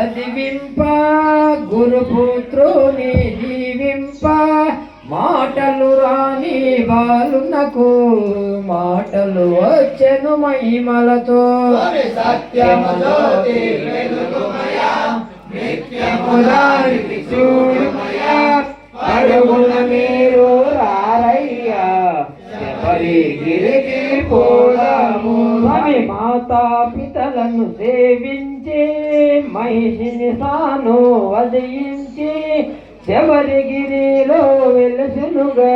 చదివింప గురుపుత్రుని జీవింప మాటలు రాని బాలునకు మాటలు వచ్చెను మహిమలతో సత్యము జ్యోతి వెలుగుమయా నిత్యము దారి చూడుమయా అడుగున మీరు రారయ్యా గిరికి పోదాము మాతా పితలను సేవించి మహిషిని తాను వదిలించి శబరిగిరిలో వెలసెనుగా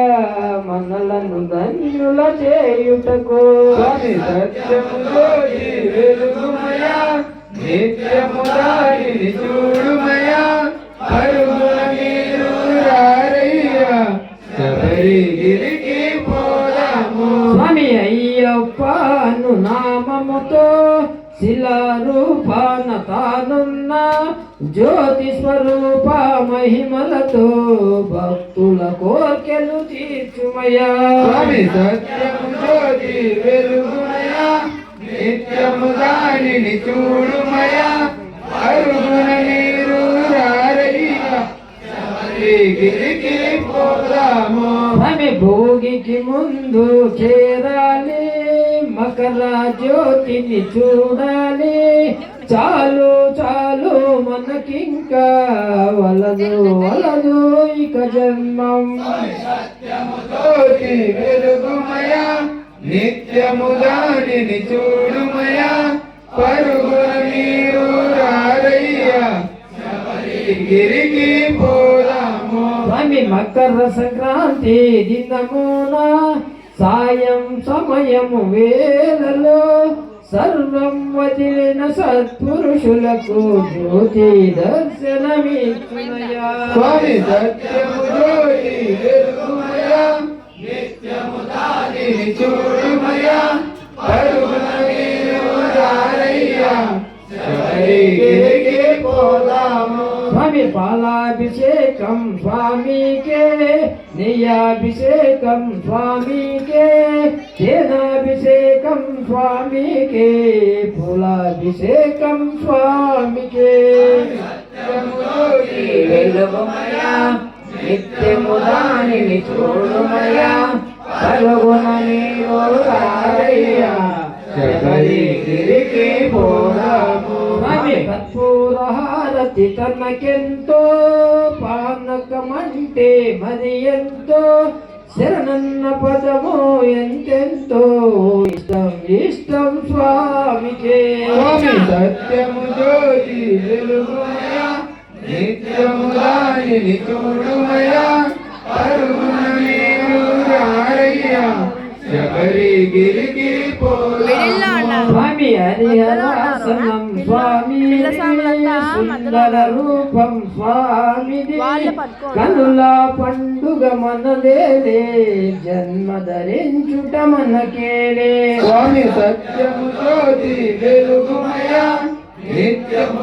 మనలను ధన్యుల చేయుటకు సత్యము జ్యోతి వెలుగుమయా నిత్యము దారిని చూడుమయా అడుగున మీరు రారయ్యా శబరిగిరికి పోదాము స్వామి అయ్యప్పను నామముతో శిలారూపాన తానున్న జ్యోతి స్వరూప మహిమలతో భక్తుల కోర్కెలు తీర్చుమయా స్వామి సత్యము జ్యోతి వెలుగుమయా నిత్యము దానిని చూడుమయా అరుగున నీరు రారయ్యా శబరిగిరికి పోదాము స్వామి భోగికి ముందు చేరాలి మకర జ్యోతిని చూడాలి చాలు చాలు మనకింకా వలదు ఇక జన్మం సత్యము జ్యోతి వెలుగుమయా నిత్యము దానిని చూడుమయా పరుగున మీరు రారయ్యా శబరిగిరికి పోదాము స్వామి మకర సంక్రాంతి దినమున సాయం సమయము వేళలో సర్వం వదిలిన సత్పురుషులకు జ్యోతి దర్శనమిచ్చునయా స్వామి సత్యము జ్యోతి వెలుగుమయా నిత్యము దానిని చూడుమయా పరుగున మీరు రారయ్యా శబరిగిరికి పోదాము స్వామి పాలాభిషేకం స్వామికే నెయ్యాభిషేకం స్వామికే తేనాభిషేకం స్వామికే పూలాభిషేకం స్వామికే సత్యము జ్యోతి వెలుగుమయా నిత్యము దానిని చూడుమయా పరుగున మీరు రారయ్యా శబరిగిరికి పోదాము స్వామి కర్పూర హారతి తనకెంతో పానకమంటే మరి ఎంతో శరణన్న పదము ఎంతెంతో ఇష్టం స్వామికే స్వామి సత్యము జ్యోతి వెలుగుమయా నిత్యము దానిని చూడుమయా పరుగున మీరు రారయ్యా శబరిగిరికి పోదాము స్వామి హరిహరాసనం స్వామి సుందర రూపం స్వామిది కనుల పండుగ మనదేలే జన్మ ధరించుట మనకేలే స్వామి సత్యము జ్యోతి వెలుగుమయా నిత్యము